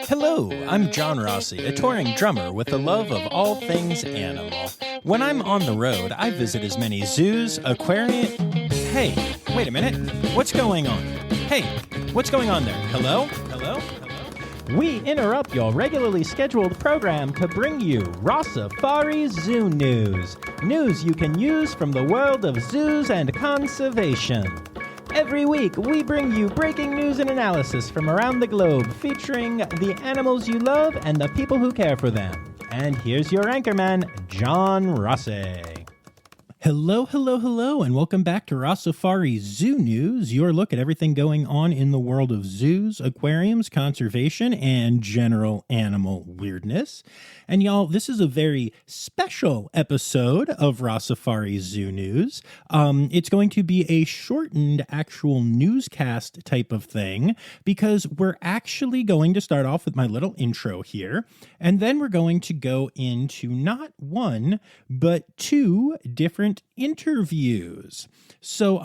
Hello, I'm John Rossi, a touring drummer with a love of all things animal. When I'm on the road, I visit as many zoos, aquariums... Hey, wait a minute. What's going on? Hey, what's going on there? Hello? Hello? Hello? We interrupt your regularly scheduled program to bring you Rossifari Zoo news. News you can use from the world of zoos and conservation. Every week, we bring you breaking news and analysis from around the globe, featuring the animals you love and the people who care for them. And here's your anchorman, John Rossi. Hello, hello, hello, and welcome back to Rossifari Zoo News, your look at everything going on in the world of zoos, aquariums, conservation, and general animal weirdness. And y'all, this is a very special episode of Rossifari Zoo News. It's going to be a shortened actual newscast type of thing, because we're actually going to start off with my little intro here, and then we're going to go into not one, but two different interviews. So,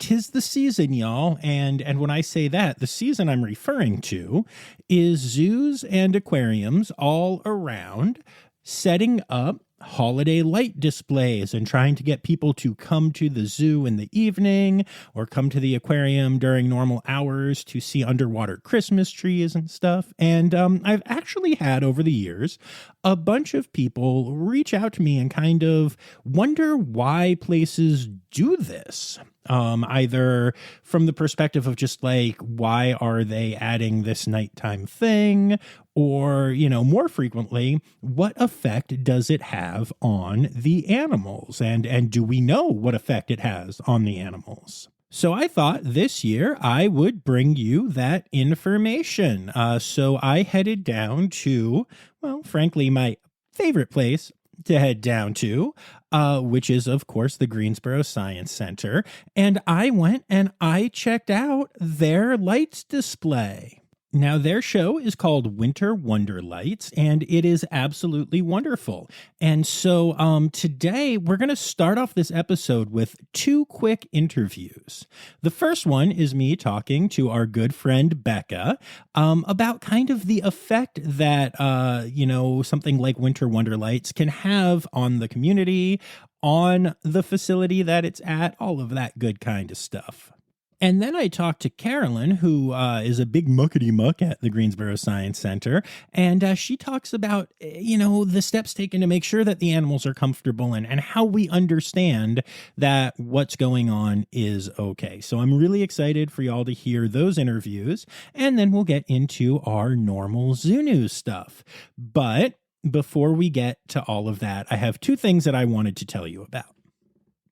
'tis the season, y'all, and when I say that, the season I'm referring to is zoos and aquariums all around setting up holiday light displays and trying to get people to come to the zoo in the evening or come to the aquarium during normal hours to see underwater Christmas trees and stuff. And I've actually had over the years a bunch of people reach out to me and kind of wonder why places do this. Either from the perspective of just like, why are they adding this nighttime thing? Or, you know, more frequently, what effect does it have on the animals? And do we know what effect it has on the animals? So I thought this year I would bring you that information. So I headed down to, well, frankly, my favorite place to head down to, which is, of course, the Greensboro Science Center. And I went and I checked out their lights display. Now, their show is called Winter Wonderlights, and it is absolutely wonderful. And so today, we're going to start off this episode with two quick interviews. The first one is me talking to our good friend Bekah about kind of the effect that, something like Winter Wonderlights can have on the community, on the facility that it's at, all of that good kind of stuff. And then I talked to Carolyn, who is a big muckety-muck at the Greensboro Science Center, and she talks about, the steps taken to make sure that the animals are comfortable and how we understand that what's going on is okay. So I'm really excited for y'all to hear those interviews, and then we'll get into our normal zoo news stuff. But before we get to all of that, I have two things that I wanted to tell you about.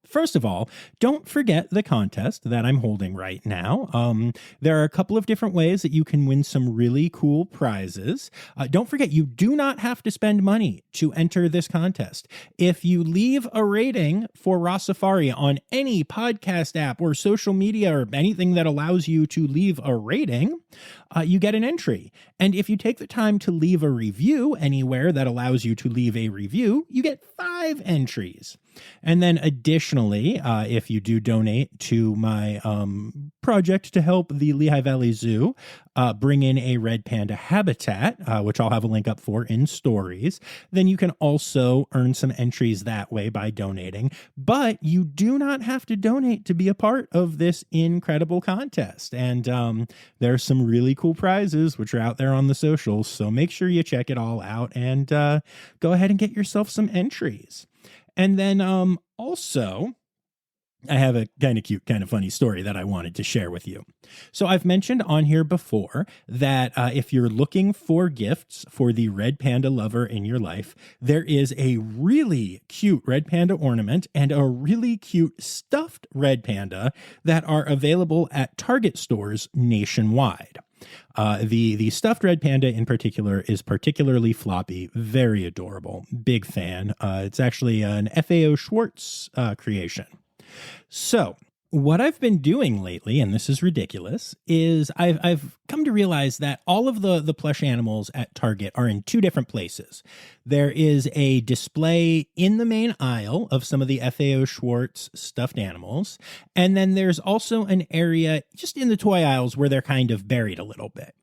First of all, don't forget the contest that I'm holding right now. There are a couple of different ways that you can win some really cool prizes. Don't forget, you do not have to spend money to enter this contest. If you leave a rating for Rossifari on any podcast app or social media or anything that allows you to leave a rating, you get an entry. And if you take the time to leave a review anywhere that allows you to leave a review, you get 5 entries. And then additionally, if you do donate to my project to help the Lehigh Valley Zoo bring in a red panda habitat, which I'll have a link up for in stories, then you can also earn some entries that way by donating. But you do not have to donate to be a part of this incredible contest. And there's some really cool prizes which are out there on the socials. So make sure you check it all out and go ahead and get yourself some entries. And then also, I have a kind of cute, kind of funny story that I wanted to share with you. So I've mentioned on here before that if you're looking for gifts for the red panda lover in your life, there is a really cute red panda ornament and a really cute stuffed red panda that are available at Target stores nationwide. The stuffed red panda in particular is particularly floppy, very adorable, big fan. It's actually an FAO Schwartz creation. So what I've been doing lately, and this is ridiculous, is I've come to realize that all of the plush animals at Target are in 2 different places. There is a display in the main aisle of some of the FAO Schwartz stuffed animals, and then there's also an area just in the toy aisles where they're kind of buried a little bit.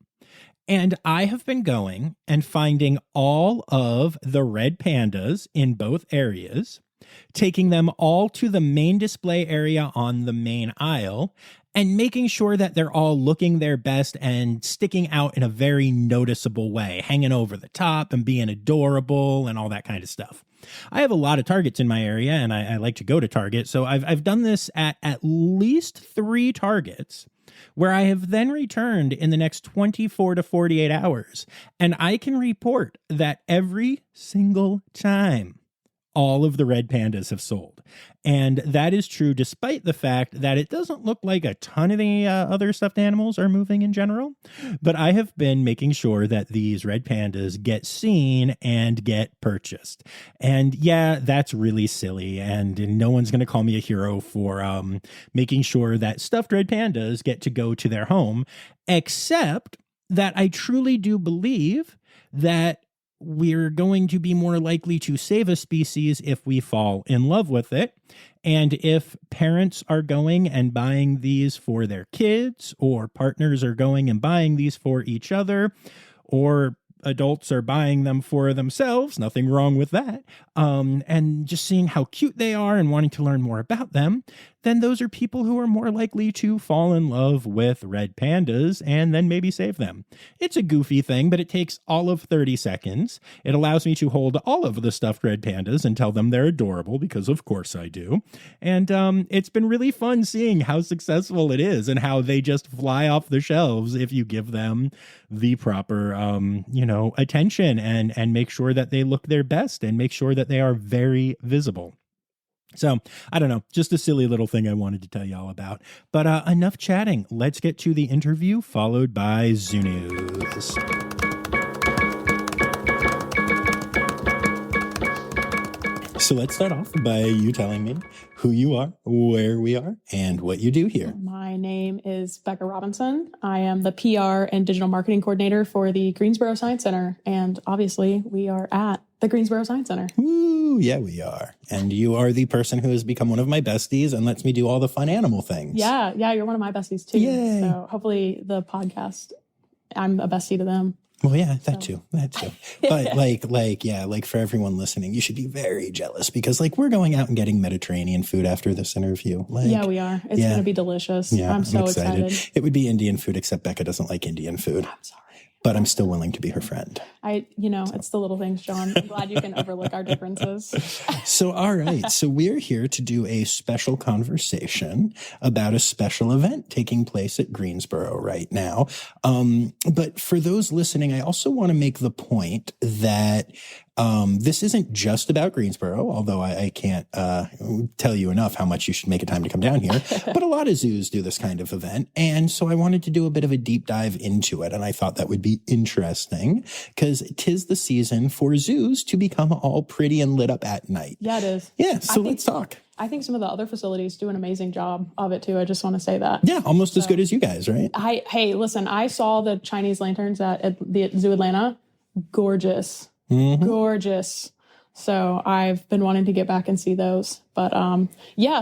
And I have been going and finding all of the red pandas in both areas, taking them all to the main display area on the main aisle, and making sure that they're all looking their best and sticking out in a very noticeable way, hanging over the top and being adorable and all that kind of stuff. I have a lot of Targets in my area, and I like to go to Target, so I've done this at least 3 Targets, where I have then returned in the next 24 to 48 hours, and I can report that every single time, all of the red pandas have sold. And that is true despite the fact that it doesn't look like a ton of the other stuffed animals are moving in general. But I have been making sure that these red pandas get seen and get purchased. And yeah, that's really silly. And no one's going to call me a hero for making sure that stuffed red pandas get to go to their home, except that I truly do believe that we're going to be more likely to save a species if we fall in love with it. And if parents are going and buying these for their kids, or partners are going and buying these for each other, or adults are buying them for themselves, nothing wrong with that, and just seeing how cute they are and wanting to learn more about them, then those are people who are more likely to fall in love with red pandas and then maybe save them. It's a goofy thing, but it takes all of 30 seconds. It allows me to hold all of the stuffed red pandas and tell them they're adorable, because of course I do. And it's been really fun seeing how successful it is and how they just fly off the shelves if you give them the proper, attention and make sure that they look their best and make sure that they are very visible. So, I don't know, just a silly little thing I wanted to tell you all about. But enough chatting. Let's get to the interview, followed by Zoo News. So let's start off by you telling me who you are, where we are, and what you do here. My name is Bekah Robinson. I am the PR and digital marketing coordinator for the Greensboro Science Center. And obviously, we are at the Greensboro Science Center. Ooh, yeah, we are. And you are the person who has become one of my besties and lets me do all the fun animal things. Yeah, you're one of my besties too. Yay. So hopefully the podcast, I'm a bestie to them. Well, yeah, that too. But like for everyone listening, you should be very jealous because we're going out and getting Mediterranean food after this interview. Yeah, we are. It's going to be delicious. Yeah, I'm so excited. It would be Indian food, except Bekah doesn't like Indian food. I'm sorry. But I'm still willing to be her friend. It's the little things, John. I'm glad you can overlook our differences. So, all right. So we're here to do a special conversation about a special event taking place at Greensboro right now. But for those listening, I also want to make the point that this isn't just about Greensboro, although I can't tell you enough how much you should make a time to come down here. But a lot of zoos do this kind of event. And so I wanted to do a bit of a deep dive into it. And I thought that would be interesting because 'tis the season for zoos to become all pretty and lit up at night. Yeah, it is. Yeah, so let's talk. I think some of the other facilities do an amazing job of it too. I just want to say that. Yeah, almost as good as you guys, right? Hey, listen, I saw the Chinese lanterns at the Zoo Atlanta. Gorgeous. Mm-hmm. Gorgeous. So I've been wanting to get back and see those. But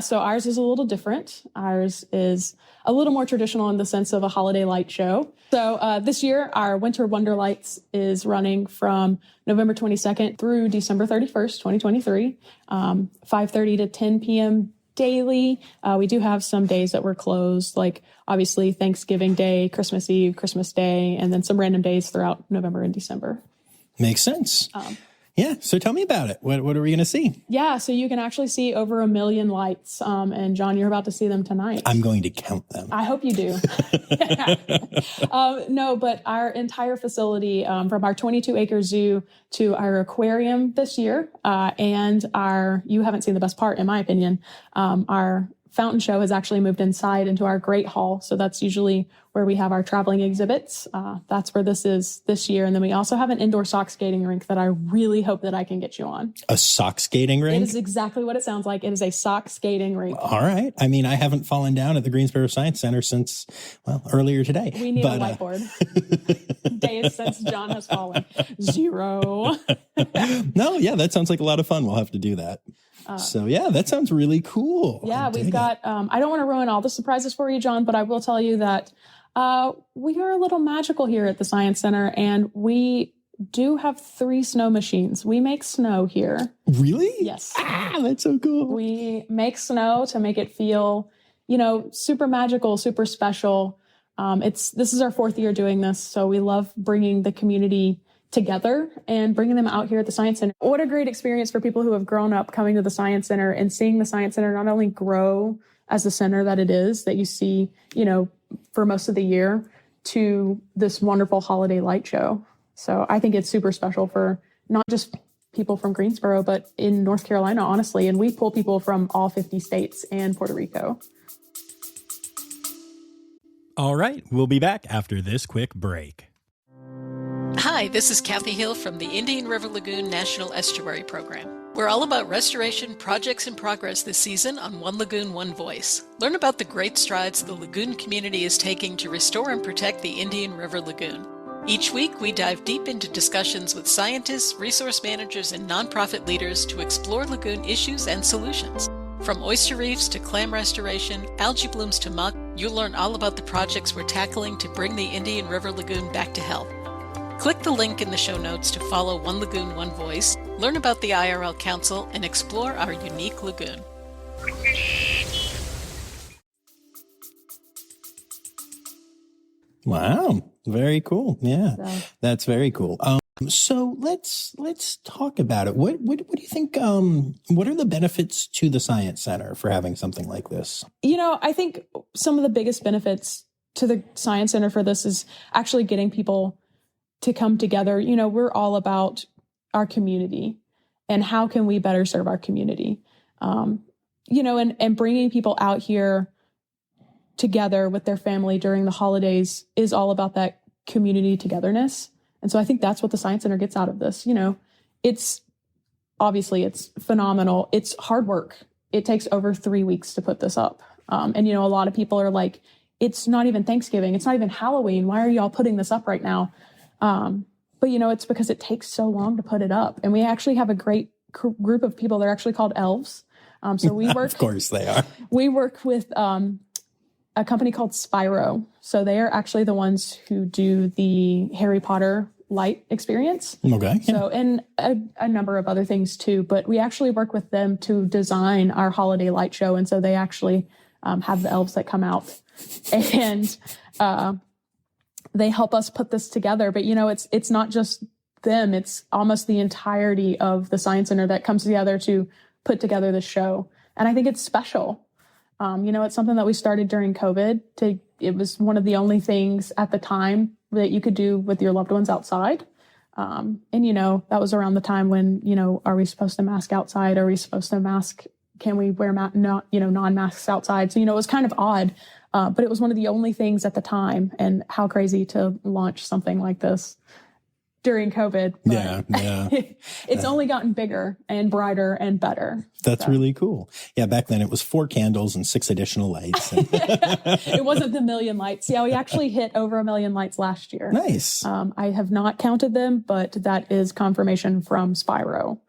so ours is a little different. Ours is a little more traditional in the sense of a holiday light show. So this year, our Winter Wonderlights is running from November 22nd through December 31st, 2023, 5:30 to 10 p.m. daily. We do have some days that we're closed, like obviously Thanksgiving Day, Christmas Eve, Christmas Day, and then some random days throughout November and December. Makes sense. Yeah. So tell me about it. What are we going to see? Yeah. So you can actually see over 1 million lights. And John, you're about to see them tonight. I'm going to count them. I hope you do. No, but our entire facility, from our 22-acre zoo to our aquarium this year, and you haven't seen the best part, in my opinion, our fountain show has actually moved inside into our great hall. So that's usually where we have our traveling exhibits. That's where this is this year. And then we also have an indoor sock skating rink that I really hope that I can get you on. A sock skating rink? It is exactly what it sounds like. It is a sock skating rink. All right. I mean, I haven't fallen down at the Greensboro Science Center since, earlier today. We need a whiteboard. Days since John has fallen. 0. No, yeah, that sounds like a lot of fun. We'll have to do that. That sounds really cool. Yeah, we've got, I don't want to ruin all the surprises for you, John, but I will tell you that We are a little magical here at the Science Center, and we do have 3 snow machines. We make snow here. Really? Yes. Ah, that's so cool. We make snow to make it feel, super magical, super special. This is our 4th year doing this, so we love bringing the community together and bringing them out here at the Science Center. What a great experience for people who have grown up coming to the Science Center and seeing the Science Center not only grow as the center that it is, that you see, for most of the year, to this wonderful holiday light show. So I think it's super special for not just people from Greensboro, but in North Carolina, honestly. And we pull people from all 50 states and Puerto Rico. All right, we'll be back after this quick break. Hi, this is Kathy Hill from the Indian River Lagoon National Estuary Program. We're all about restoration projects in progress this season on One Lagoon, One Voice. Learn about the great strides the lagoon community is taking to restore and protect the Indian River Lagoon. Each week, we dive deep into discussions with scientists, resource managers, and nonprofit leaders to explore lagoon issues and solutions. From oyster reefs to clam restoration, algae blooms to muck, you'll learn all about the projects we're tackling to bring the Indian River Lagoon back to health. Click the link in the show notes to follow One Lagoon, One Voice, learn about the IRL Council, and explore our unique lagoon. Wow, very cool. Yeah, that's very cool. So let's talk about it. What do you think? What are the benefits to the Science Center for having something like this? I think some of the biggest benefits to the Science Center for this is actually getting people to come together. We're all about our community and how can we better serve our community. And bringing people out here together with their family during the holidays is all about that community togetherness. And so I think that's what the Science Center gets out of this. It's phenomenal. It's hard work. It takes over 3 weeks to put this up. And a lot of people are like, it's not even Thanksgiving. It's not even Halloween. Why are y'all putting this up right now? But it's because it takes so long to put it up. And we actually have a great group of people. They're actually called elves. So we work. Of course they are. We work with, a company called Spyro. So they are actually the ones who do the Harry Potter light experience. Okay. Yeah. So, and a number of other things too, but we actually work with them to design our holiday light show. And so they actually have the elves that come out and they help us put this together. But, it's not just them. It's almost the entirety of the Science Center that comes together to put together this show. And I think it's special. It's something that we started during COVID. It was one of the only things at the time that you could do with your loved ones outside. And that was around the time when, are we supposed to mask outside? Are we supposed to mask? Can we wear non-masks outside? So, it was kind of odd, but it was one of the only things at the time. And how crazy to launch something like this during COVID. Yeah. It's only gotten bigger and brighter and better. That's really cool. Yeah, back then it was 4 candles and 6 additional lights. It wasn't the million lights. Yeah, we actually hit over 1 million lights last year. Nice. I have not counted them, but that is confirmation from Spyro.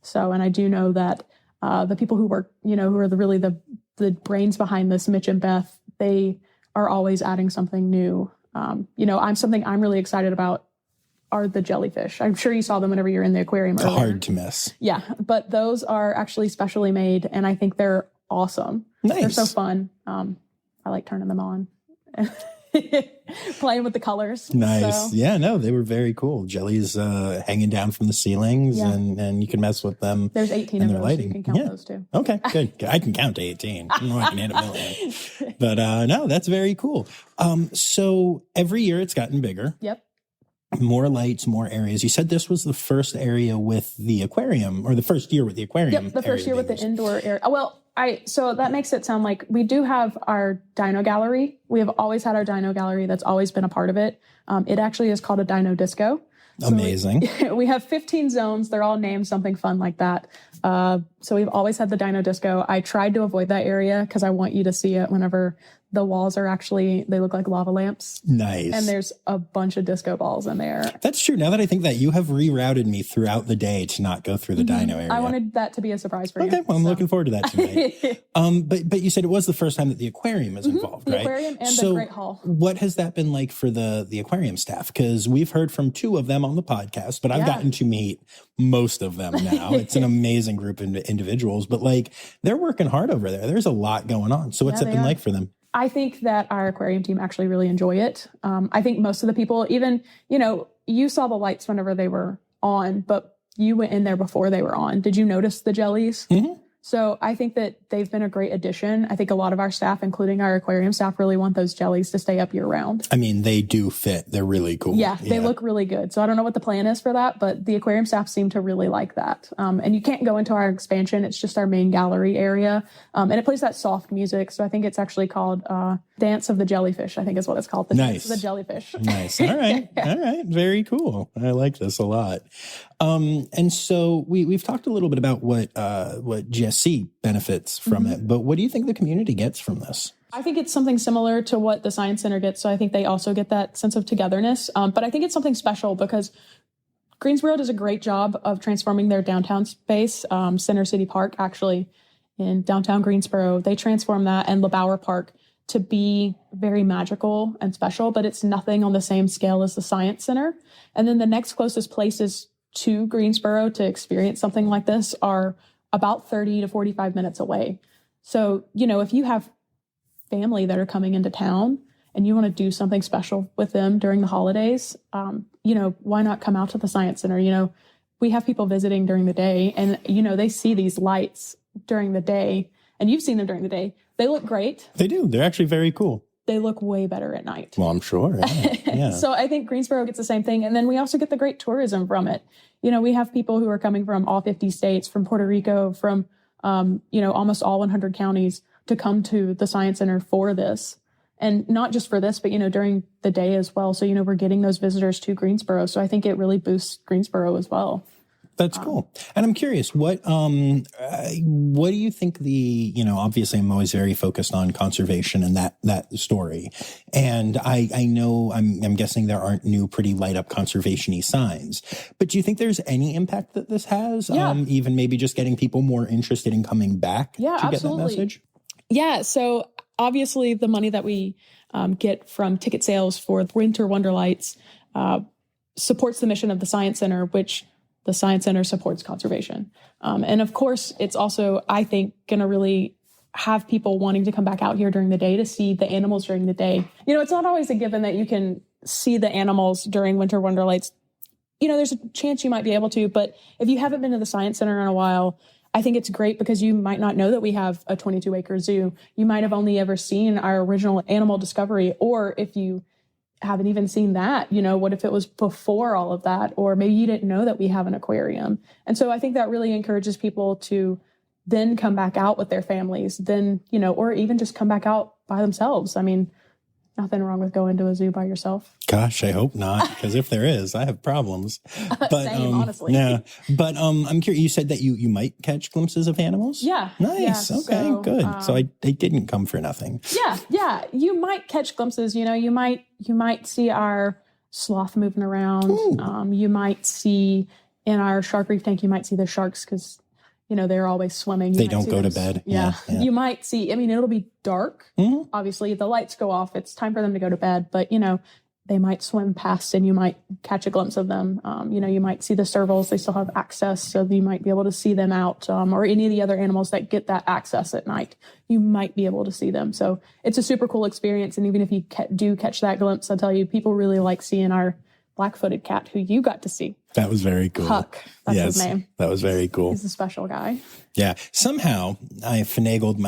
So, and I do know that the people who work, who are the brains behind this, Mitch and Beth, they are always adding something new. I'm really excited about are the jellyfish. I'm sure you saw them whenever you're in the aquarium earlier. Hard to miss. Yeah, but those are actually specially made, and I think they're awesome. Nice. They're so fun. I like turning them on. Playing with the colors. Nice. So. Yeah, no, they were very cool. Jellies hanging down from the ceilings, and you can mess with them. There's 18 of those. Lighting. You can count those too. Okay, good. I can count to 18. I don't know if I can hit 1 million. But no, that's very cool. So every year it's gotten bigger. Yep. More lights, more areas. You said this was the first area with the aquarium, or the first year with the aquarium. Yep, the first year with the indoor area. Well, so that makes it sound like we do have our dino gallery. We have always had our dino gallery. That's always been a part of it. It actually is called a dino disco. Amazing. So we have 15 zones. They're all named something fun like that. So we've always had the dino disco. I tried to avoid that area because I want you to see it whenever the walls are actually, they look like lava lamps. Nice. And there's a bunch of disco balls in there. That's true. Now that I think that, you have rerouted me throughout the day to not go through the dino area. I wanted that to be a surprise for you. Okay, well, I'm looking forward to that tonight. But you said it was the first time that the aquarium is involved, the right? aquarium and so the Great Hall. What has that been like for the aquarium staff? Because we've heard from 2 of them on the podcast, but I've gotten to meet most of them now. It's an amazing group of individuals, but like they're working hard over there. There's a lot going on. So what's it been like for them? I think that our aquarium team actually really enjoy it. I think most of the people, even, you saw the lights whenever they were on, but you went in there before they were on. Did you notice the jellies? Mm-hmm. So I think that they've been a great addition. I think a lot of our staff, including our aquarium staff, really want those jellies to stay up year round. I mean, they do fit. They're really cool. Yeah, they look really good. So I don't know what the plan is for that, but the aquarium staff seem to really like that. And you can't go into our expansion. It's just our main gallery area. And it plays that soft music. So I think it's actually called Dance of the Jellyfish, I think is what it's called. The Dance of the Jellyfish. Nice. All right. All right. Very cool. I like this a lot. And so we've talked a little bit about what GSC benefits from it, but what do you think the community gets from this? I think it's something similar to what the Science Center gets. So I think they also get that sense of togetherness. But I think it's something special because Greensboro does a great job of transforming their downtown space. Center City Park, actually, in downtown Greensboro, they transform that, and LeBauer Park, to be very magical and special, but it's nothing on the same scale as the Science Center. And then the next closest places to Greensboro to experience something like this are about 30 to 45 minutes away. So, if you have family that are coming into town and you want to do something special with them during the holidays, why not come out to the Science Center? We have people visiting during the day and, they see these lights during the day, and you've seen them during the day. They look great. They do. They're actually very cool. They look way better at night. Well, I'm sure. Yeah. So I think Greensboro gets the same thing. And then we also get the great tourism from it. We have people who are coming from all 50 states, from Puerto Rico, from, almost all 100 counties to come to the Science Center for this. And not just for this, but, during the day as well. So, we're getting those visitors to Greensboro. So I think it really boosts Greensboro as well. That's cool. And I'm curious, what do you think obviously I'm always very focused on conservation and that story. And I know I'm guessing there aren't new pretty light up conservation-y signs, but do you think there's any impact that this has? Yeah. Even maybe just getting people more interested in coming back to absolutely. Get that message? Yeah. So obviously the money that we get from ticket sales for Winter Wonderlights supports the mission of the Science Center, which the Science Center supports conservation. And of course, it's also, I think, going to really have people wanting to come back out here during the day to see the animals during the day. It's not always a given that you can see the animals during Winter Wonderlights. There's a chance you might be able to, but if you haven't been to the Science Center in a while, I think it's great because you might not know that we have a 22-acre zoo. You might have only ever seen our original animal discovery, or if you haven't even seen that, what if it was before all of that? Or maybe you didn't know that we have an aquarium. And so I think that really encourages people to then come back out with their families, then, or even just come back out by themselves. I mean, nothing wrong with going to a zoo by yourself. Gosh, I hope not, because if there is, I have problems. But same, honestly. Yeah. But I'm curious, you said that you might catch glimpses of animals? Yeah. Nice. Yeah, okay, so, good. So they didn't come for nothing. Yeah. You might catch glimpses, you might see our sloth moving around. You might see in our shark reef tank, you might see the sharks because they're always swimming. They don't go to bed. Yeah. You might see, it'll be dark. Mm-hmm. Obviously, the lights go off. It's time for them to go to bed. But, they might swim past and you might catch a glimpse of them. You might see the servals. They still have access. So you might be able to see them out, or any of the other animals that get that access at night. You might be able to see them. So it's a super cool experience. And even if you do catch that glimpse, I'll tell you, people really like seeing our black-footed cat who you got to see. That was very cool. Huck. That's his name. That was very cool. He's a special guy. Yeah. Somehow I finagled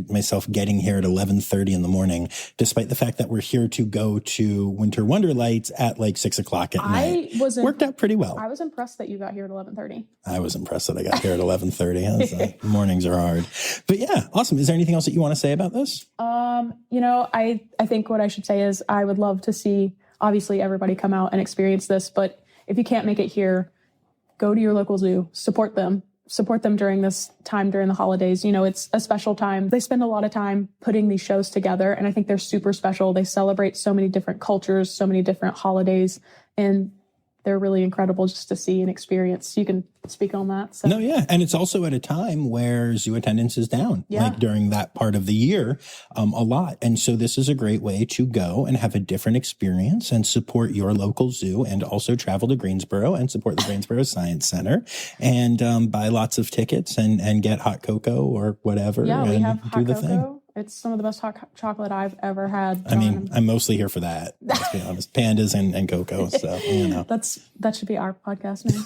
myself getting here at 11:30 in the morning, despite the fact that we're here to go to Winter Wonderlights at like 6 o'clock at night. Worked out pretty well. I was impressed that you got here at 11:30. I was impressed that I got here at 11:30. Mornings are hard. But yeah, awesome. Is there anything else that you want to say about this? I think what I should say is I would love to see, obviously, everybody come out and experience this. But if you can't make it here, go to your local zoo, support them. support them during this time during the holidays. You know, it's a special time. They spend a lot of time putting these shows together, and I think they're super special. They celebrate so many different cultures, so many different holidays, and they're really incredible just to see and experience. You can speak on that. So. No, yeah. And it's also at a time where zoo attendance is down, like during that part of the year, a lot. And so this is a great way to go and have a different experience and support your local zoo, and also travel to Greensboro and support the Greensboro Science Center, and buy lots of tickets and get hot cocoa or whatever. Yeah, we and have do hot the cocoa. thing. It's some of the best hot chocolate I've ever had. I mean, I'm mostly here for that. Let's be honest. Pandas and cocoa. So, you know. That should be our podcast name.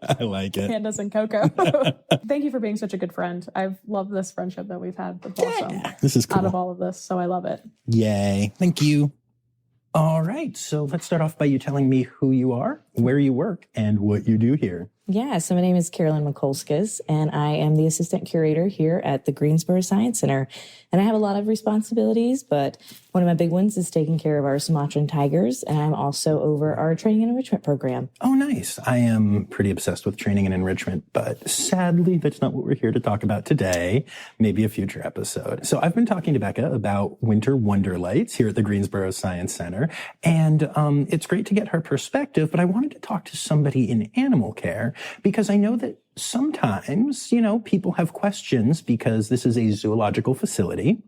I like it. Pandas and cocoa. Thank you for being such a good friend. I've loved this friendship that we've had with Blossom. This is cool. Out of all of this, so I love it. Yay. Thank you. All right. So let's start off by you telling me who you are, where you work, and what you do here. Yeah, so my name is Carolyn Mikulskis, and I am the assistant curator here at the Greensboro Science Center. And I have a lot of responsibilities, but one of my big ones is taking care of our Sumatran tigers, and I'm also over our training and enrichment program. Oh, nice. I am pretty obsessed with training and enrichment, but sadly, that's not what we're here to talk about today. Maybe a future episode. So I've been talking to Bekah about Winter Wonderlights here at the Greensboro Science Center, and it's great to get her perspective, but I wanted to talk to somebody in animal care, because I know that sometimes, you know, people have questions because this is a zoological facility.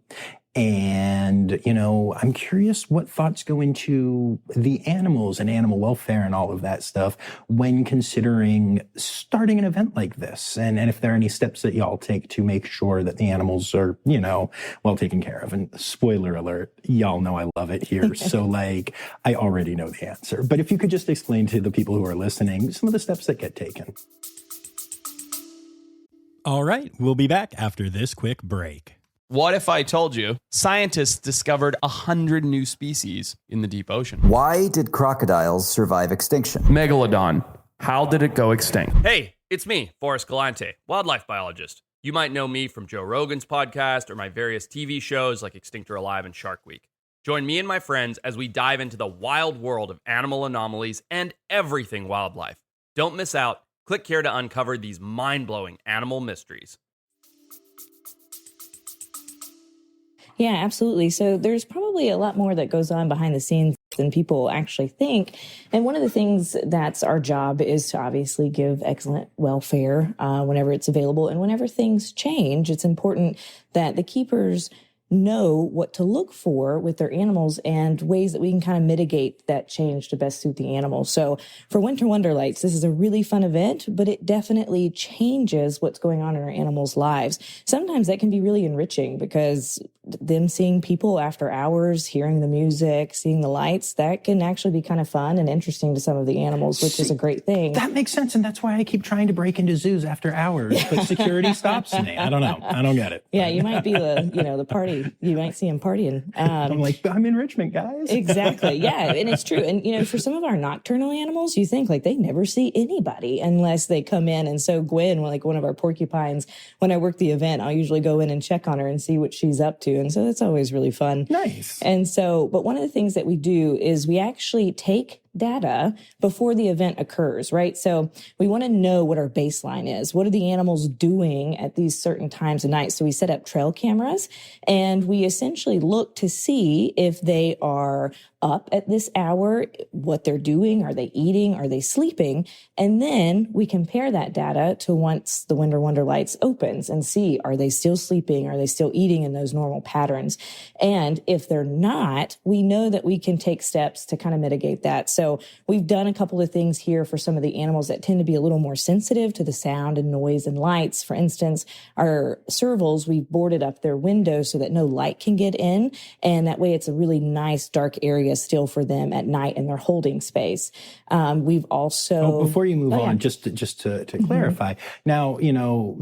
And, you know, I'm curious what thoughts go into the animals and animal welfare and all of that stuff when considering starting an event like this. And if there are any steps that y'all take to make sure that the animals are, you know, well taken care of. And spoiler alert, y'all know I love it here. So like, I already know the answer. But if you could just explain to the people who are listening some of the steps that get taken. All right, we'll be back after this quick break. What if I told you scientists discovered 100 new species in the deep ocean? Why did crocodiles survive extinction? Megalodon. How did it go extinct? Hey, it's me, Forrest Galante, wildlife biologist. You might know me from Joe Rogan's podcast or my various TV shows like Extinct or Alive and Shark Week. Join me and my friends as we dive into the wild world of animal anomalies and everything wildlife. Don't miss out. Click here to uncover these mind-blowing animal mysteries. Yeah, absolutely. So there's probably a lot more that goes on behind the scenes than people actually think. And one of the things that's our job is to obviously give excellent welfare whenever it's available. And whenever things change, it's important that the keepers know what to look for with their animals and ways that we can kind of mitigate that change to best suit the animal. So for Winter Wonderlights, this is a really fun event, but it definitely changes what's going on in our animals' lives. Sometimes that can be really enriching because them seeing people after hours, hearing the music, seeing the lights, that can actually be kind of fun and interesting to some of the animals, which is a great thing. That makes sense. And that's why I keep trying to break into zoos after hours, but security stops me. I don't know. I don't get it. Yeah, you might be the party. You might see them partying. I'm like, I'm enrichment, guys. Exactly. Yeah. And it's true. And, for some of our nocturnal animals, you think like they never see anybody unless they come in. And so Gwen, like one of our porcupines, when I work the event, I'll usually go in and check on her and see what she's up to. And so that's always really fun. Nice. And so, but one of the things that we do is we actually take data before the event occurs, right? So we want to know what our baseline is. What are the animals doing at these certain times of night? So we set up trail cameras and we essentially look to see if they are up at this hour, what they're doing. Are they eating? Are they sleeping? And then we compare that data to once the Winter Wonderlights opens and see, are they still sleeping? Are they still eating in those normal patterns? And if they're not, we know that we can take steps to kind of mitigate that. So we've done a couple of things here for some of the animals that tend to be a little more sensitive to the sound and noise and lights. For instance, our servals, we've boarded up their windows so that no light can get in. And that way it's a really nice dark area still for them at night in their holding space. We've also... before you move on, just to clarify. Now,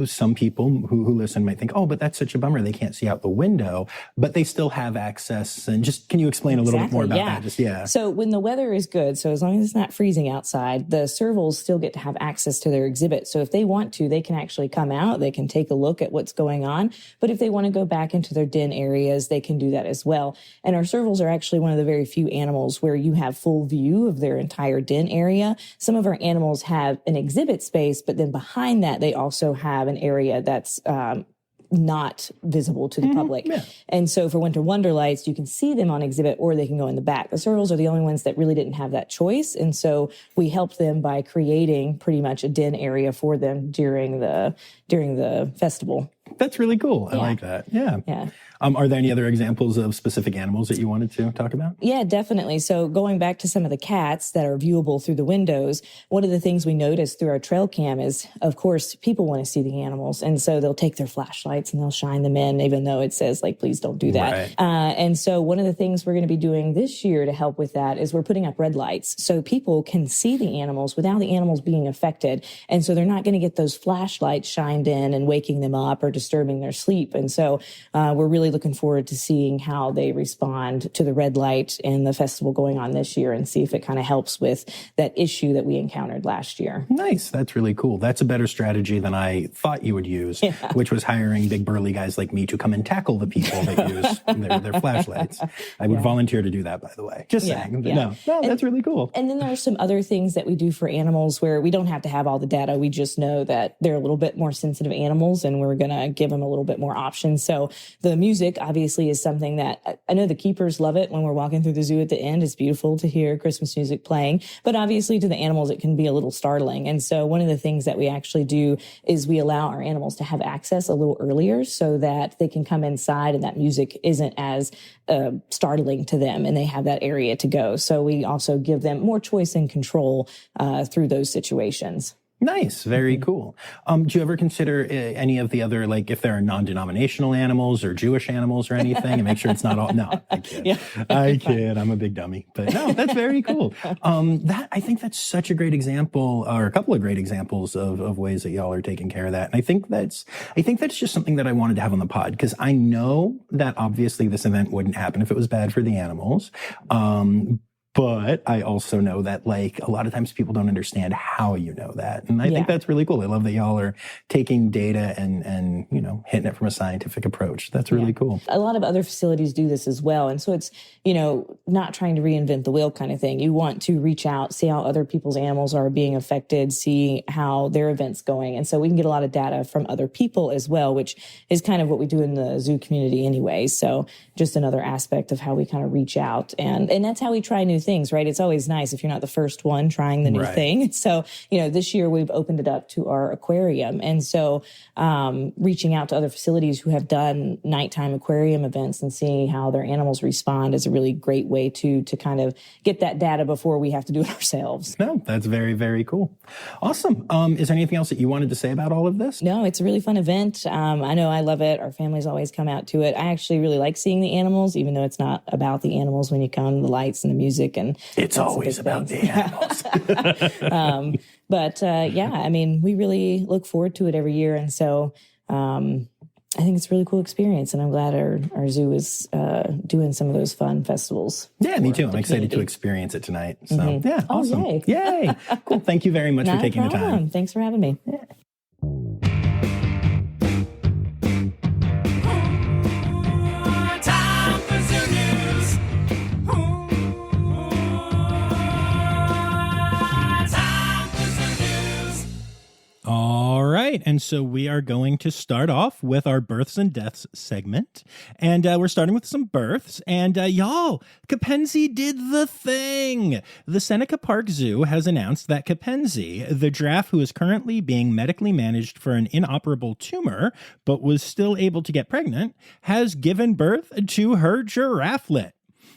some people who listen might think, but that's such a bummer. They can't see out the window, but they still have access. And can you explain a little bit more about that? So when the weather is good, so as long as it's not freezing outside, the servals still get to have access to their exhibit. So if they want to, they can actually come out, they can take a look at what's going on. But if they want to go back into their den areas, they can do that as well. And our servals are actually one of the very few few animals where you have full view of their entire den area. Some of our animals have an exhibit space, but then behind that, they also have an area that's not visible to the public. Yeah. And so for Winter Wonderlights, you can see them on exhibit or they can go in the back. The turtles are the only ones that really didn't have that choice. And so we helped them by creating pretty much a den area for them during the festival. That's really cool. I like that. Yeah. Yeah. Are there any other examples of specific animals that you wanted to talk about? Yeah, definitely. So going back to some of the cats that are viewable through the windows, one of the things we noticed through our trail cam is, of course, people want to see the animals. And so they'll take their flashlights and they'll shine them in, even though it says, like, please don't do that. Right. And so one of the things we're going to be doing this year to help with that is we're putting up red lights so people can see the animals without the animals being affected. And so they're not going to get those flashlights shined in and waking them up or disturbing their sleep. And so we're really looking forward to seeing how they respond to the red light and the festival going on this year and see if it kind of helps with that issue that we encountered last year. Nice. That's really cool. That's a better strategy than I thought you would use, which was hiring big burly guys like me to come and tackle the people that use their flashlights. I would volunteer to do that, by the way. Just saying. No, that's really cool. And then there are some other things that we do for animals where we don't have to have all the data. We just know that they're a little bit more sensitive animals and we're going to give them a little bit more options. So the music obviously is something that I know the keepers love it when we're walking through the zoo at the end. It's beautiful to hear Christmas music playing, but obviously to the animals, it can be a little startling. And so one of the things that we actually do is we allow our animals to have access a little earlier so that they can come inside and that music isn't as startling to them and they have that area to go. So we also give them more choice and control through those situations. Nice. Very cool. Do you ever consider any of the other, like if there are non-denominational animals or Jewish animals or anything and make sure it's not all, no, I kid. I kid. I'm a big dummy, but no, that's very cool. I think that's such a great example or a couple of great examples of ways that y'all are taking care of that. And I think that's just something that I wanted to have on the pod because I know that obviously this event wouldn't happen if it was bad for the animals. But I also know that, like, a lot of times people don't understand how you know that. And I think that's really cool. I love that y'all are taking data and you know, hitting it from a scientific approach. That's really cool. A lot of other facilities do this as well. And so it's, you know, not trying to reinvent the wheel kind of thing. You want to reach out, see how other people's animals are being affected, see how their event's going. And so we can get a lot of data from other people as well, which is kind of what we do in the zoo community anyway. So just another aspect of how we kind of reach out. And that's how we try new things, right? It's always nice if you're not the first one trying the new thing. So, you know, this year we've opened it up to our aquarium. And so reaching out to other facilities who have done nighttime aquarium events and seeing how their animals respond is a really great way to kind of get that data before we have to do it ourselves. No, that's very, very cool. Awesome. Is there anything else that you wanted to say about all of this? No, it's a really fun event. I know I love it. Our families always come out to it. I actually really like seeing the animals, even though it's not about the animals when you come, the lights and the music. And it's always about the animals. But I mean, we really look forward to it every year. And so I think it's a really cool experience. And I'm glad our zoo is doing some of those fun festivals. Yeah, me too. I'm excited to experience it tonight. So yeah, awesome. Yay. Yay. Cool. Thank you very much for taking the time. Thanks for having me. Yeah. All right, and so we are going to start off with our births and deaths segment, and we're starting with some births, and y'all, Capenzi did the thing! The Seneca Park Zoo has announced that Capenzi, the giraffe who is currently being medically managed for an inoperable tumor, but was still able to get pregnant, has given birth to her giraffelet.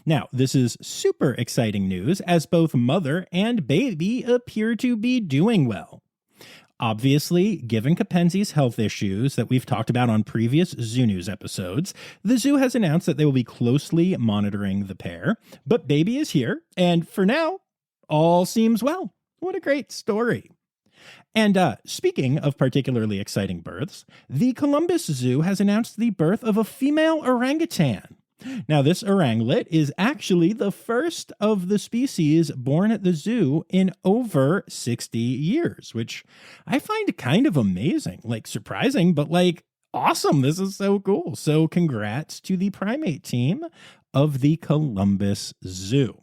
Now, this is super exciting news, as both mother and baby appear to be doing well. Obviously, given Capenzi's health issues that we've talked about on previous Zoo News episodes, the zoo has announced that they will be closely monitoring the pair. But baby is here, and for now, all seems well. What a great story. And speaking of particularly exciting births, the Columbus Zoo has announced the birth of a female orangutan. Now, this oranglet is actually the first of the species born at the zoo in over 60 years, which I find kind of amazing, like surprising, but like awesome. This is so cool. So congrats to the primate team. of the Columbus Zoo.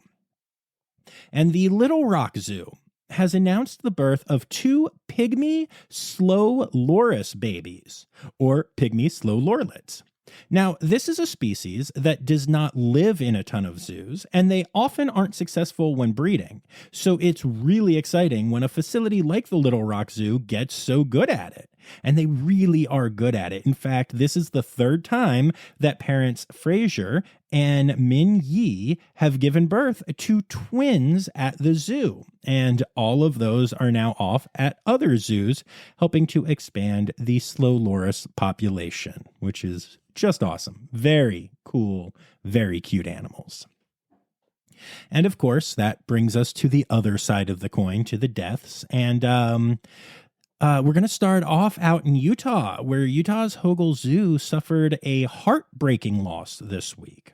And the Little Rock Zoo has announced the birth of 2 pygmy slow loris babies, or pygmy slow lorlets. Now, this is a species that does not live in a ton of zoos, and they often aren't successful when breeding. So it's really exciting when a facility like the Little Rock Zoo gets so good at it. And they really are good at it. In fact, this is the 3rd time that parents Fraser and Min Yi have given birth to twins at the zoo. And all of those are now off at other zoos, helping to expand the slow loris population, which is just awesome. Very cool, very cute animals. And of course, that brings us to the other side of the coin, to the deaths. And we're going to start off out in Utah, where Utah's Hogle Zoo suffered a heartbreaking loss this week.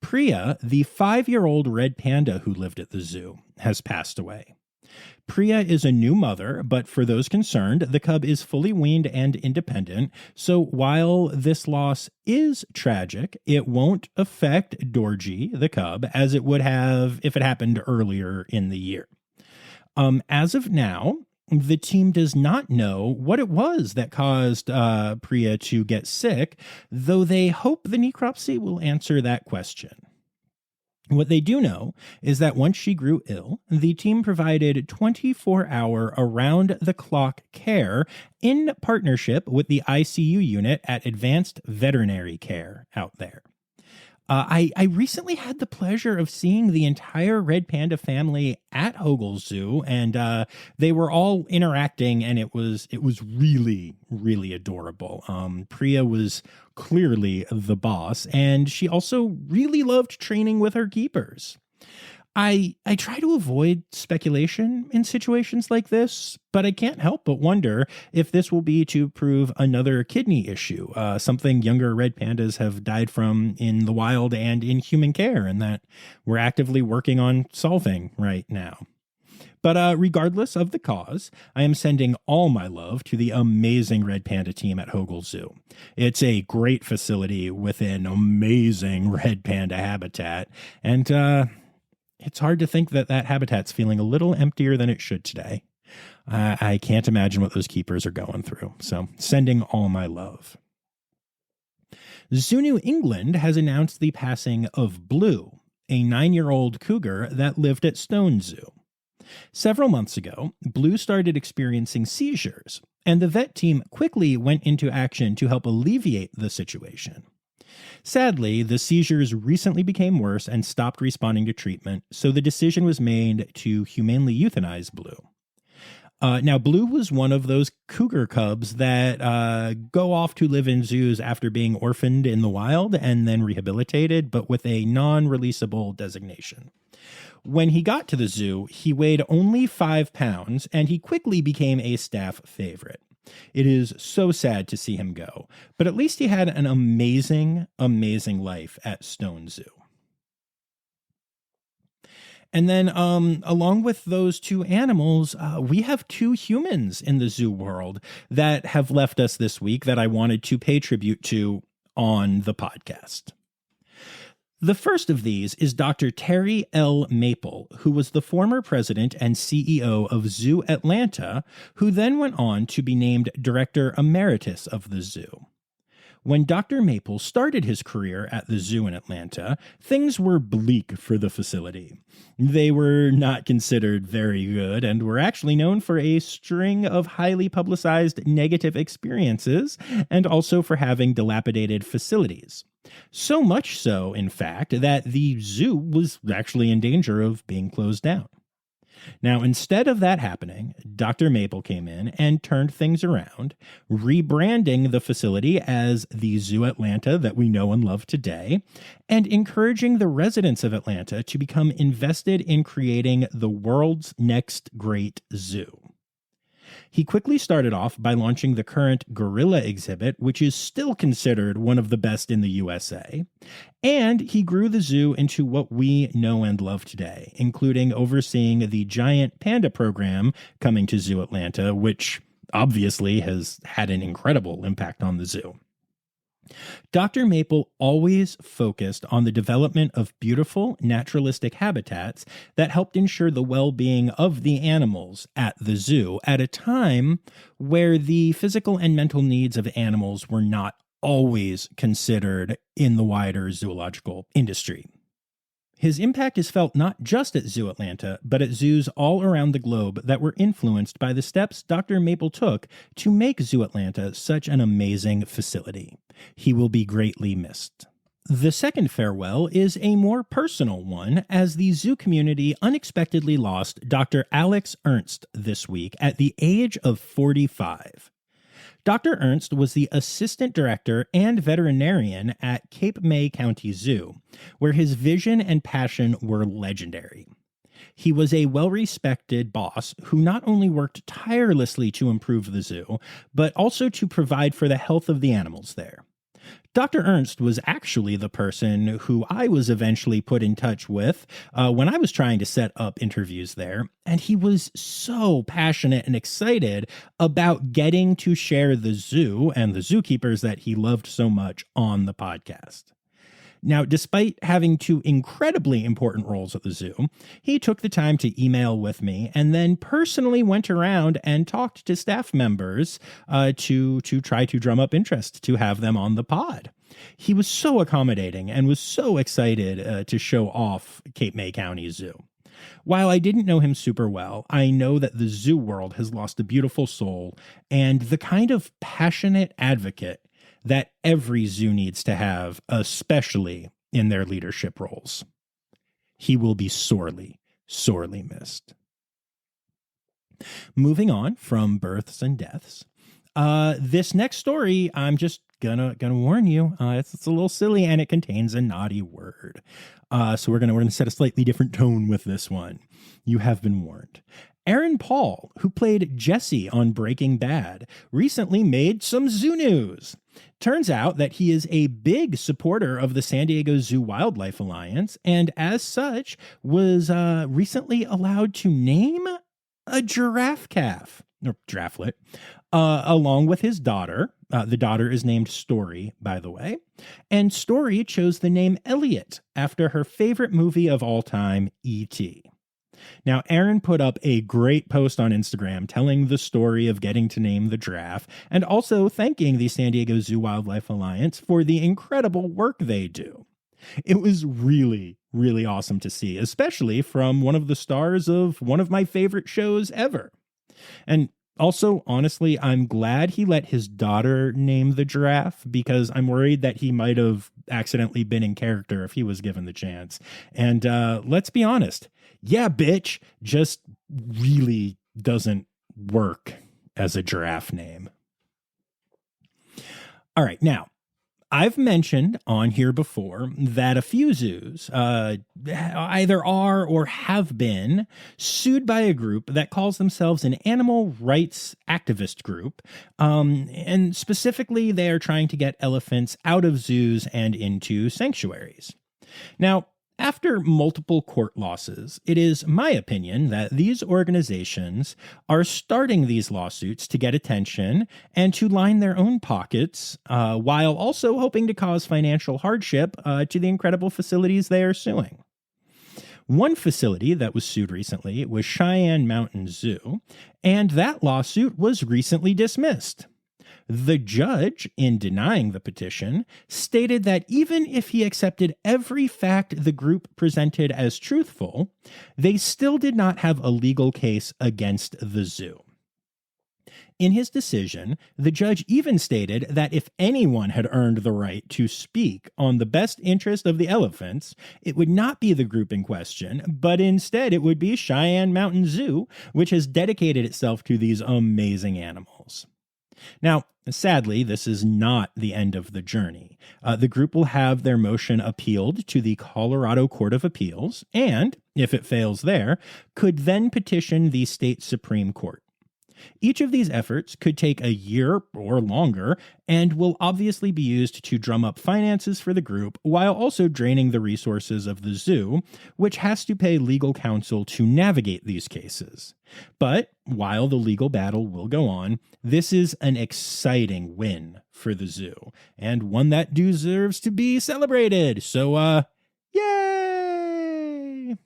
Priya, the 5-year-old red panda who lived at the zoo, has passed away. Priya is a new mother, but for those concerned, the cub is fully weaned and independent. So while this loss is tragic, it won't affect Dorji, the cub, as it would have if it happened earlier in the year. As of now, the team does not know what it was that caused Priya to get sick, though they hope the necropsy will answer that question. What they do know is that once she grew ill, the team provided 24-hour around-the-clock care in partnership with the ICU unit at Advanced Veterinary Care out there. I recently had the pleasure of seeing the entire red panda family at Hogle Zoo, and they were all interacting, and it was really, really adorable. Priya was clearly the boss, and she also really loved training with her keepers. I try to avoid speculation in situations like this, but I can't help but wonder if this will be to prove another kidney issue, something younger red pandas have died from in the wild and in human care, and that we're actively working on solving right now. But regardless of the cause, I am sending all my love to the amazing red panda team at Hogle Zoo. It's a great facility with an amazing red panda habitat, and it's hard to think that habitat's feeling a little emptier than it should today. I can't imagine what those keepers are going through. So sending all my love. Zoo New England has announced the passing of Blue, a 9-year-old cougar that lived at Stone Zoo. Several months ago, Blue started experiencing seizures, and the vet team quickly went into action to help alleviate the situation. Sadly, the seizures recently became worse and stopped responding to treatment, so the decision was made to humanely euthanize Blue. Now, Blue was one of those cougar cubs that go off to live in zoos after being orphaned in the wild and then rehabilitated, but with a non-releasable designation. When he got to the zoo, he weighed only 5 pounds, and he quickly became a staff favorite. It is so sad to see him go, but at least he had an amazing, amazing life at Stone Zoo. And then along with those 2 animals, we have 2 humans in the zoo world that have left us this week that I wanted to pay tribute to on the podcast. The first of these is Dr. Terry L. Maple, who was the former president and CEO of Zoo Atlanta, who then went on to be named Director Emeritus of the zoo. When Dr. Maple started his career at the zoo in Atlanta, things were bleak for the facility. They were not considered very good and were actually known for a string of highly publicized negative experiences and also for having dilapidated facilities. So much so, in fact, that the zoo was actually in danger of being closed down. Now, instead of that happening, Dr. Maple came in and turned things around, rebranding the facility as the Zoo Atlanta that we know and love today, and encouraging the residents of Atlanta to become invested in creating the world's next great zoo. He quickly started off by launching the current gorilla exhibit, which is still considered one of the best in the USA. And he grew the zoo into what we know and love today, including overseeing the giant panda program coming to Zoo Atlanta, which obviously has had an incredible impact on the zoo. Dr. Maple always focused on the development of beautiful, naturalistic habitats that helped ensure the well-being of the animals at the zoo at a time where the physical and mental needs of animals were not always considered in the wider zoological industry. His impact is felt not just at Zoo Atlanta, but at zoos all around the globe that were influenced by the steps Dr. Maple took to make Zoo Atlanta such an amazing facility. He will be greatly missed. The second farewell is a more personal one, as the zoo community unexpectedly lost Dr. Alex Ernst this week at the age of 45. Dr. Ernst was the assistant director and veterinarian at Cape May County Zoo, where his vision and passion were legendary. He was a well-respected boss who not only worked tirelessly to improve the zoo, but also to provide for the health of the animals there. Dr. Ernst was actually the person who I was eventually put in touch with when I was trying to set up interviews there, and he was so passionate and excited about getting to share the zoo and the zookeepers that he loved so much on the podcast. Now, despite having two incredibly important roles at the zoo, he took the time to email with me and then personally went around and talked to staff members to try to drum up interest to have them on the pod. He was so accommodating and was so excited to show off Cape May County Zoo. While I didn't know him super well, I know that the zoo world has lost a beautiful soul and the kind of passionate advocate that every zoo needs to have, especially in their leadership roles. He will be sorely, sorely missed. Moving on from births and deaths, this next story, I'm just gonna warn you, it's a little silly and it contains a naughty word. So we're gonna set a slightly different tone with this one. You have been warned. Aaron Paul, who played Jesse on Breaking Bad, recently made some zoo news. Turns out that he is a big supporter of the San Diego Zoo Wildlife Alliance, and as such, was recently allowed to name a giraffe calf, or girafflet, along with his daughter. The daughter is named Story, by the way, and Story chose the name Elliot after her favorite movie of all time, E.T. Now, Aaron put up a great post on Instagram telling the story of getting to name the giraffe and also thanking the San Diego Zoo Wildlife Alliance for the incredible work they do. It was really, really awesome to see, especially from one of the stars of one of my favorite shows ever. And also, honestly, I'm glad he let his daughter name the giraffe because I'm worried that he might have accidentally been in character if he was given the chance. And let's be honest. Yeah, bitch, just really doesn't work as a giraffe name. All right, now, I've mentioned on here before that a few zoos either are or have been sued by a group that calls themselves an animal rights activist group. And specifically, they are trying to get elephants out of zoos and into sanctuaries. Now, after multiple court losses, it is my opinion that these organizations are starting these lawsuits to get attention and to line their own pockets, while also hoping to cause financial hardship to the incredible facilities they are suing. One facility that was sued recently was Cheyenne Mountain Zoo, and that lawsuit was recently dismissed. The judge, in denying the petition, stated that even if he accepted every fact the group presented as truthful, they still did not have a legal case against the zoo. In his decision, the judge even stated that if anyone had earned the right to speak on the best interest of the elephants, it would not be the group in question, but instead it would be Cheyenne Mountain Zoo, which has dedicated itself to these amazing animals. Now, sadly, this is not the end of the journey. The group will have their motion appealed to the Colorado Court of Appeals and, if it fails there, could then petition the state Supreme Court. Each of these efforts could take a year or longer and will obviously be used to drum up finances for the group while also draining the resources of the zoo, which has to pay legal counsel to navigate these cases. But while the legal battle will go on, this is an exciting win for the zoo and one that deserves to be celebrated. So, yay!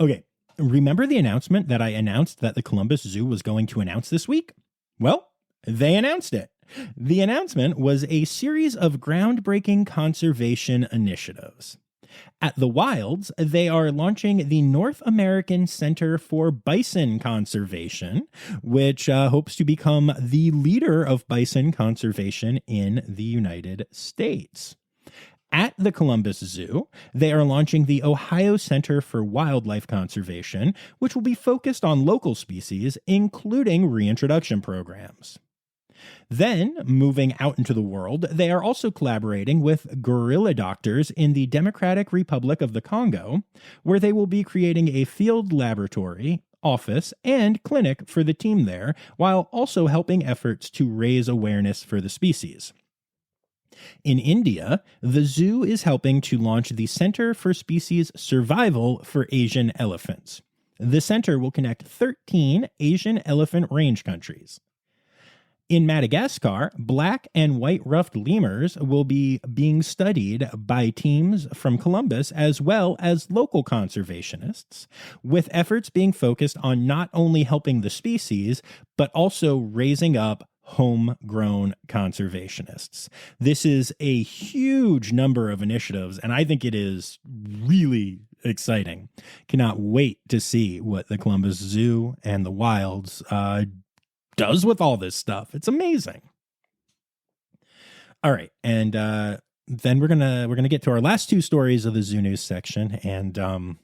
Okay. Remember the announcement that I announced that the Columbus Zoo was going to announce this week? Well, they announced it. The announcement was a series of groundbreaking conservation initiatives. At the Wilds, they are launching the North American Center for Bison Conservation, which hopes to become the leader of bison conservation in the United States. At the Columbus Zoo, they are launching the Ohio Center for Wildlife Conservation, which will be focused on local species, including reintroduction programs. Then, moving out into the world, they are also collaborating with gorilla doctors in the Democratic Republic of the Congo, where they will be creating a field laboratory, office, and clinic for the team there, while also helping efforts to raise awareness for the species. In India, the zoo is helping to launch the Center for Species Survival for Asian Elephants. The center will connect 13 Asian elephant range countries. In Madagascar, black and white ruffed lemurs will be being studied by teams from Columbus as well as local conservationists, with efforts being focused on not only helping the species, but also raising up homegrown conservationists. This is a huge number of initiatives, and I think it is really exciting. Cannot wait to see what the Columbus Zoo and the Wilds does with all this stuff. It's amazing. All right, and then we're gonna get to our last two stories of the Zoo News section, and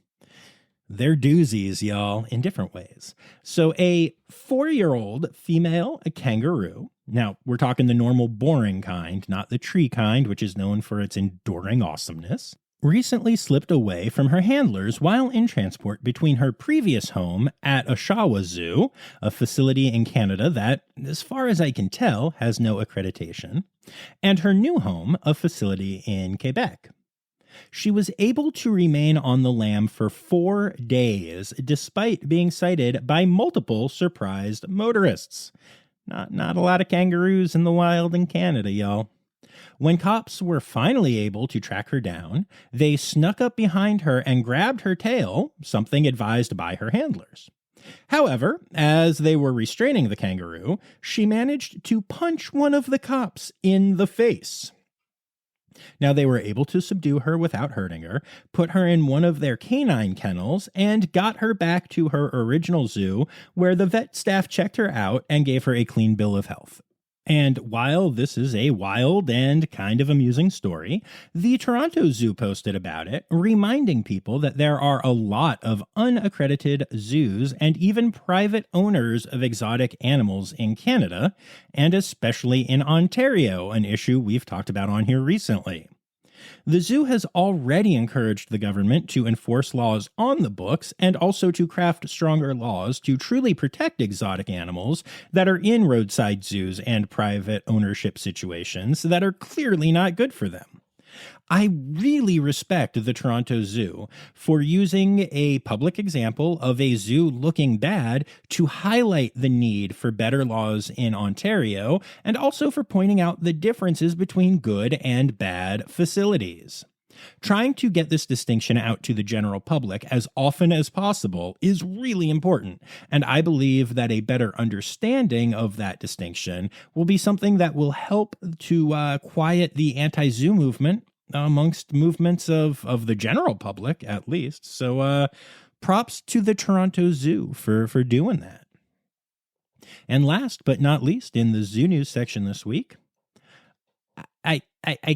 they're doozies, y'all, in different ways. So a 4-year-old female kangaroo, now we're talking the normal boring kind, not the tree kind, which is known for its enduring awesomeness, recently slipped away from her handlers while in transport between her previous home at Oshawa Zoo, a facility in Canada that, as far as I can tell, has no accreditation, and her new home, a facility in Quebec. She was able to remain on the lam for 4 days, despite being sighted by multiple surprised motorists. Not a lot of kangaroos in the wild in Canada, y'all. When cops were finally able to track her down, they snuck up behind her and grabbed her tail, something advised by her handlers. However, as they were restraining the kangaroo, she managed to punch one of the cops in the face. Now, they were able to subdue her without hurting her, put her in one of their canine kennels, and got her back to her original zoo, where the vet staff checked her out and gave her a clean bill of health. And while this is a wild and kind of amusing story, the Toronto Zoo posted about it, reminding people that there are a lot of unaccredited zoos and even private owners of exotic animals in Canada, and especially in Ontario, an issue we've talked about on here recently. The zoo has already encouraged the government to enforce laws on the books and also to craft stronger laws to truly protect exotic animals that are in roadside zoos and private ownership situations that are clearly not good for them. I really respect the Toronto Zoo for using a public example of a zoo looking bad to highlight the need for better laws in Ontario, and also for pointing out the differences between good and bad facilities. Trying to get this distinction out to the general public as often as possible is really important, and I believe that a better understanding of that distinction will be something that will help to quiet the anti-zoo movement amongst movements of the general public, at least. So props to the Toronto Zoo for doing that. And last but not least, in the Zoo News section this week, I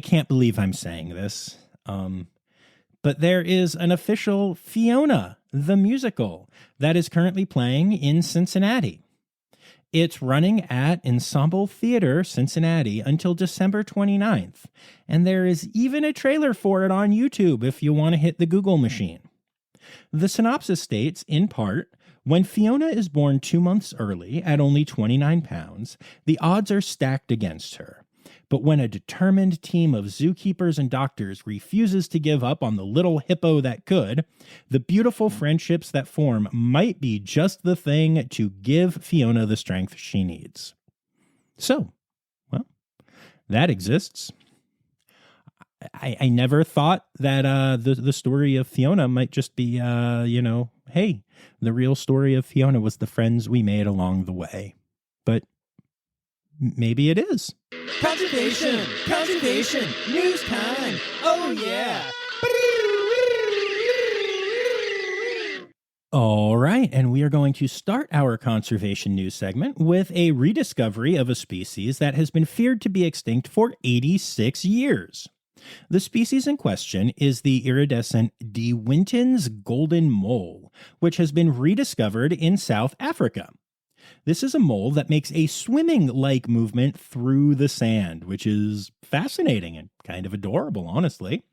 can't believe I'm saying this, but there is an official Fiona the Musical that is currently playing in Cincinnati. It's running at Ensemble Theater Cincinnati until December 29th, and there is even a trailer for it on YouTube if you want to hit the Google machine. The synopsis states, in part, When Fiona is born 2 months early at only 29 pounds, the odds are stacked against her. But when a determined team of zookeepers and doctors refuses to give up on the little hippo that could, the beautiful friendships that form might be just the thing to give Fiona the strength she needs. So, well, that exists. I never thought that the story of Fiona might just be, hey, the real story of Fiona was the friends we made along the way. But maybe it is. Conservation! Conservation! News time! Oh, yeah! All right, and we are going to start our conservation news segment with a rediscovery of a species that has been feared to be extinct for 86 years. The species in question is the iridescent De Winton's golden mole, which has been rediscovered in South Africa. This is a mole that makes a swimming-like movement through the sand, which is fascinating and kind of adorable, honestly.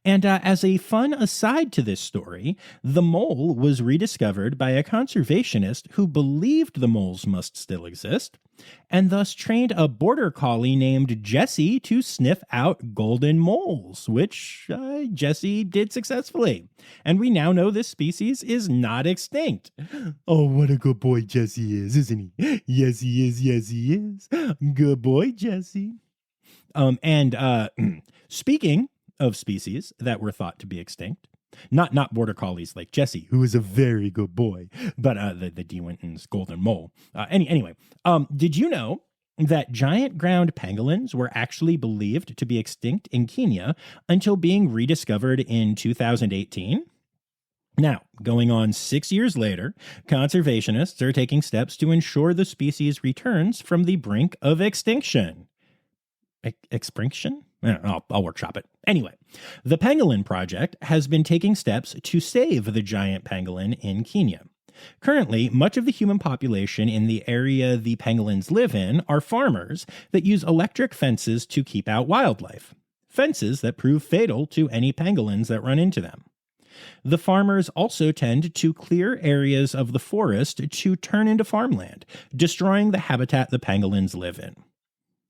And as a fun aside to this story, the mole was rediscovered by a conservationist who believed the moles must still exist, and thus trained a border collie named Jessie to sniff out golden moles, which Jessie did successfully. And we now know this species is not extinct. Oh, what a good boy Jessie is, isn't he? Yes, he is. Yes, he is. Good boy, Jessie. Speaking of species that were thought to be extinct, not border collies like Jessie, who is a very good boy, but the De Winton's golden mole. Anyway, did you know that giant ground pangolins were actually believed to be extinct in Kenya until being rediscovered in 2018? Now, going on 6 years later, conservationists are taking steps to ensure the species returns from the brink of extinction. Extinction? I'll workshop it. Anyway, the Pangolin Project has been taking steps to save the giant pangolin in Kenya. Currently, much of the human population in the area the pangolins live in are farmers that use electric fences to keep out wildlife. Fences that prove fatal to any pangolins that run into them. The farmers also tend to clear areas of the forest to turn into farmland, destroying the habitat the pangolins live in.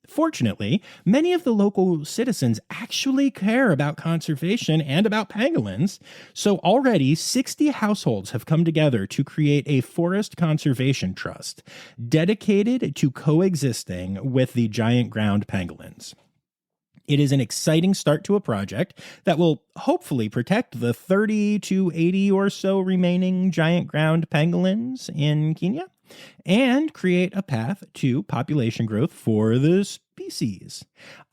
Fortunately, many of the local citizens actually care about conservation and about pangolins, so already 60 households have come together to create a forest conservation trust dedicated to coexisting with the giant ground pangolins. It is an exciting start to a project that will hopefully protect the 30 to 80 or so remaining giant ground pangolins in Kenya and create a path to population growth for the species.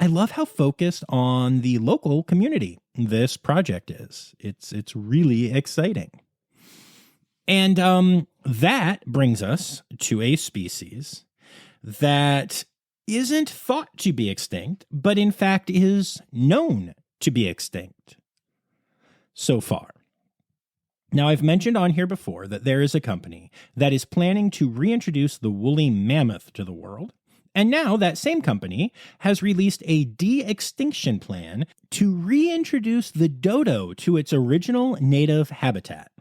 I love how focused on the local community this project is. It's really exciting. And that brings us to a species that isn't thought to be extinct, but in fact is known to be extinct so far. Now, I've mentioned on here before that there is a company that is planning to reintroduce the woolly mammoth to the world, and now that same company has released a de-extinction plan to reintroduce the dodo to its original native habitat.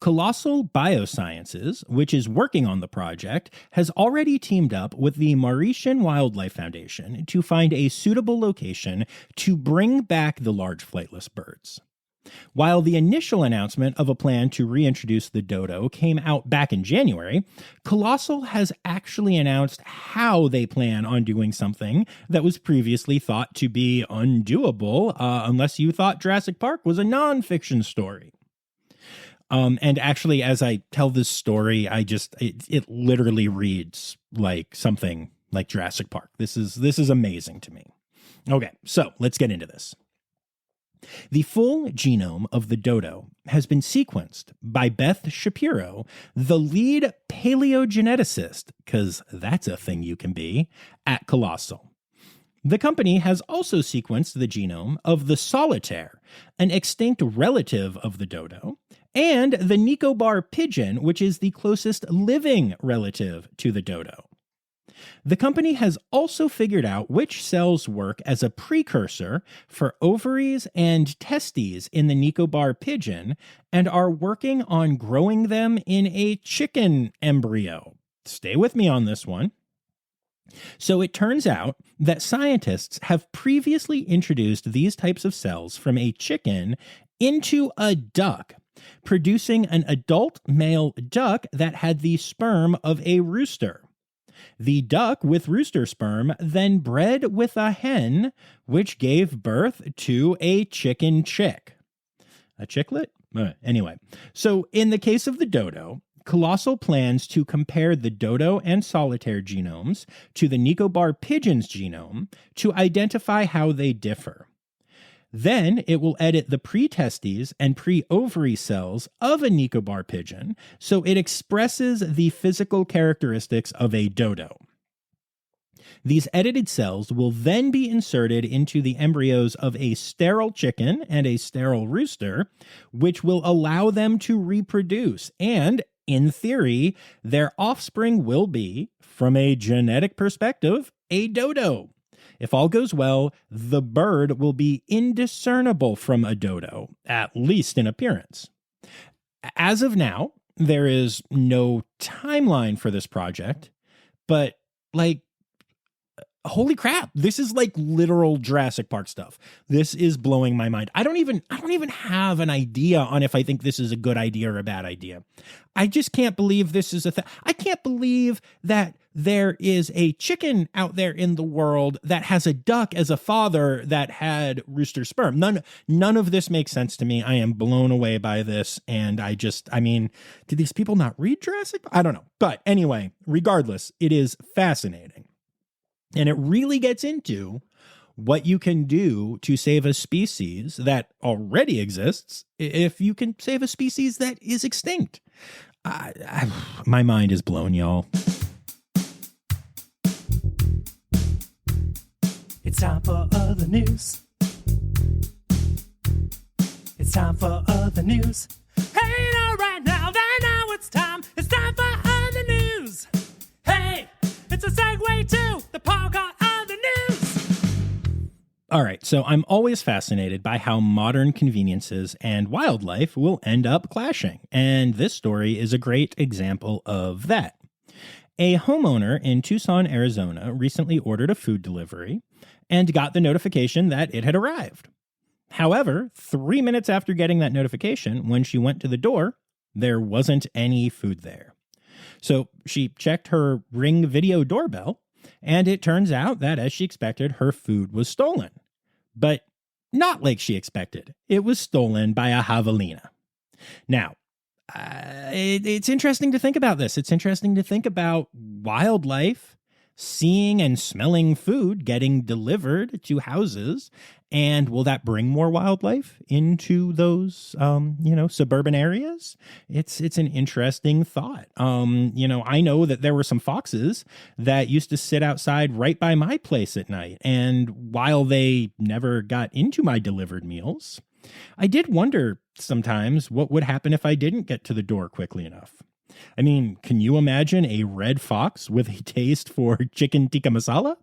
Colossal Biosciences, which is working on the project, has already teamed up with the Mauritian Wildlife Foundation to find a suitable location to bring back the large flightless birds. While the initial announcement of a plan to reintroduce the dodo came out back in January, Colossal has actually announced how they plan on doing something that was previously thought to be undoable, unless you thought Jurassic Park was a nonfiction story. And actually, as I tell this story, it literally reads like something like Jurassic Park. This is amazing to me. Okay, so let's get into this. The full genome of the dodo has been sequenced by Beth Shapiro, the lead paleogeneticist, because that's a thing you can be, at Colossal. The company has also sequenced the genome of the solitaire, an extinct relative of the dodo, and the Nicobar pigeon, which is the closest living relative to the dodo. The company has also figured out which cells work as a precursor for ovaries and testes in the Nicobar pigeon and are working on growing them in a chicken embryo. Stay with me on this one. So it turns out that scientists have previously introduced these types of cells from a chicken into a duck, producing an adult male duck that had the sperm of a rooster. The duck with rooster sperm then bred with a hen, which gave birth to a chicken chick. A chicklet? Anyway, so in the case of the dodo, Colossal plans to compare the dodo and solitaire genomes to the Nicobar pigeon's genome to identify how they differ. Then it will edit the pre-testes and pre-ovary cells of a Nicobar pigeon so it expresses the physical characteristics of a dodo. These edited cells will then be inserted into the embryos of a sterile chicken and a sterile rooster, which will allow them to reproduce. And, in theory, their offspring will be, from a genetic perspective, a dodo. If all goes well, the bird will be indiscernible from a dodo, at least in appearance. As of now, there is no timeline for this project, but, holy crap, this is like literal Jurassic Park stuff. This is blowing my mind. I don't even have an idea on if I think this is a good idea or a bad idea. I just can't believe this is a thing. I can't believe that there is a chicken out there in the world that has a duck as a father that had rooster sperm. None of this makes sense to me. I am blown away by this. And did these people not read Jurassic? I don't know. But anyway, regardless, it is fascinating. And it really gets into what you can do to save a species that already exists if you can save a species that is extinct. My mind is blown, y'all. It's time for other news. It's time for other news. Hey, right now it's time. It's time for other news. Hey, it's a segue to the part called other news. All right, so I'm always fascinated by how modern conveniences and wildlife will end up clashing, and this story is a great example of that. A homeowner in Tucson, Arizona recently ordered a food delivery and got the notification that it had arrived. However, 3 minutes after getting that notification, when she went to the door, there wasn't any food there. So she checked her Ring video doorbell, and it turns out that, as she expected, her food was stolen. But not like she expected. It was stolen by a javelina. Now, it's interesting to think about this. It's interesting to think about wildlife seeing and smelling food getting delivered to houses. And will that bring more wildlife into those, suburban areas? It's an interesting thought. I know that there were some foxes that used to sit outside right by my place at night. And while they never got into my delivered meals, I did wonder sometimes what would happen if I didn't get to the door quickly enough. I mean, can you imagine a red fox with a taste for chicken tikka masala?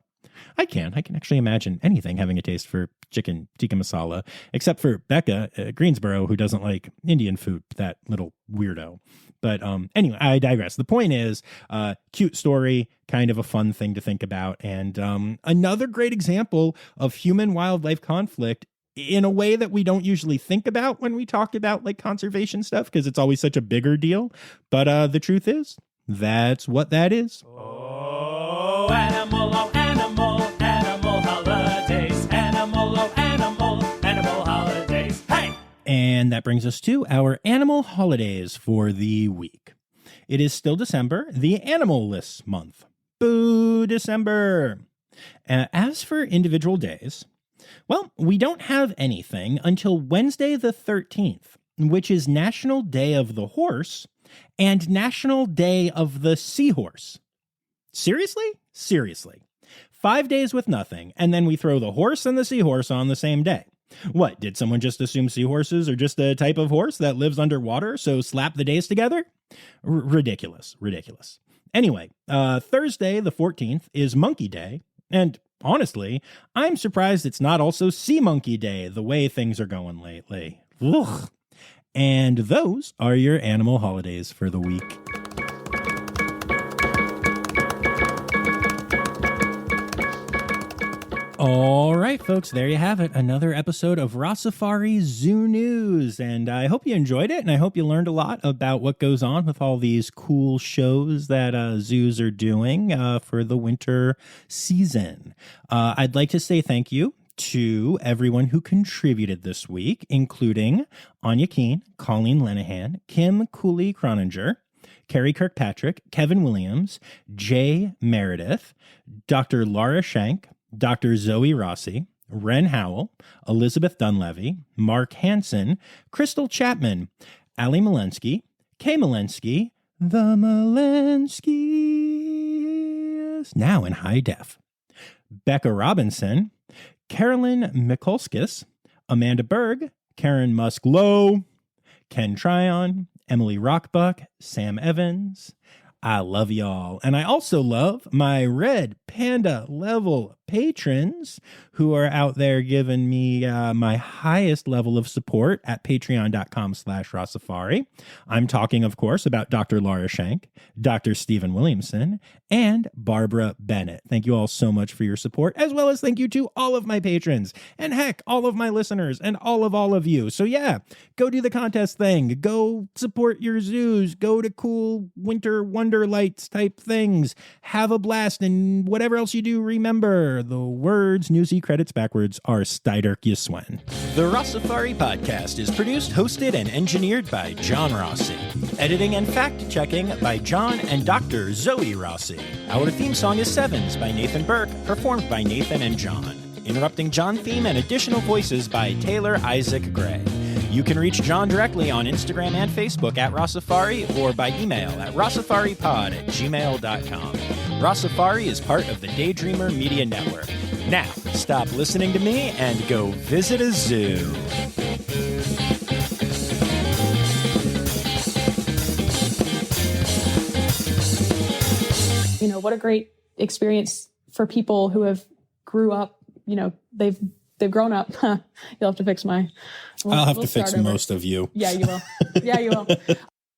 I can actually imagine anything having a taste for chicken tikka masala, except for Bekah at Greensboro, who doesn't like Indian food, that little weirdo. But anyway, I digress. The point is, cute story, kind of a fun thing to think about. And another great example of human-wildlife conflict in a way that we don't usually think about when we talk about conservation stuff, because it's always such a bigger deal. But the truth is, that's what that is. Oh, animal holidays. Animal holidays. Hey! And that brings us to our animal holidays for the week. It is still December, the animal lists month. Boo, December! As for individual days, well, we don't have anything until Wednesday the 13th, which is National Day of the Horse and National Day of the Seahorse. Seriously? Seriously. 5 days with nothing, and then we throw the horse and the seahorse on the same day. What, did someone just assume seahorses are just a type of horse that lives underwater, so slap the days together? Ridiculous. Anyway, Thursday, the 14th, is Monkey Day. And honestly, I'm surprised it's not also Sea Monkey Day, the way things are going lately. Ugh. And those are your animal holidays for the week. All right, folks, there you have it. Another episode of Rossifari Zoo News. And I hope you enjoyed it, and I hope you learned a lot about what goes on with all these cool shows that zoos are doing for the winter season. I'd like to say thank you to everyone who contributed this week, including Anya Keene, Colleen Lenahan, Kim Cooley-Croninger, Carrie Kirkpatrick, Kevin Williams, Jay Meredith, Dr. Laura Shank, Dr. Zoe Rossi, Ren Howell, Elizabeth Dunlevy, Mark Hansen, Crystal Chapman, Ali Malensky, Kay Malensky, the Malenskys, now in high def, Bekah Robinson, Carolyn Mikulskis, Amanda Berg, Karen Musk-Lowe, Ken Tryon, Emily Rockbuck, Sam Evans. I love y'all. And I also love my Red Panda level patrons who are out there giving me my highest level of support at patreon.com/Rossifari. I'm talking, of course, about Dr. Laura Shank, Dr. Stephen Williamson, and Barbara Bennett. Thank you all so much for your support, as well as thank you to all of my patrons, and heck, all of my listeners, and all of you. So yeah, go do the contest thing. Go support your zoos. Go to cool Winter Wonderlights type things. Have a blast, and whatever else you do, remember, the words Newsy credits backwards are Steiderk Yiswen. The Rossifari podcast is produced, hosted, and engineered by John Rossi. Editing and fact-checking by John and Dr. Zoe Rossi. Our theme song is Sevens by Nathan Burke, performed by Nathan and John. Interrupting John theme and additional voices by Taylor Isaac Gray. You can reach John directly on Instagram and Facebook at Rossifari or by email at rossifaripod@gmail.com. Rossifari is part of the Daydreamer Media Network. Now, stop listening to me and go visit a zoo. You know, what a great experience for people who have grew up, you know, they've grown up. You'll have to fix my... I'll have to fix most of you. Yeah, you will. Yeah, you will.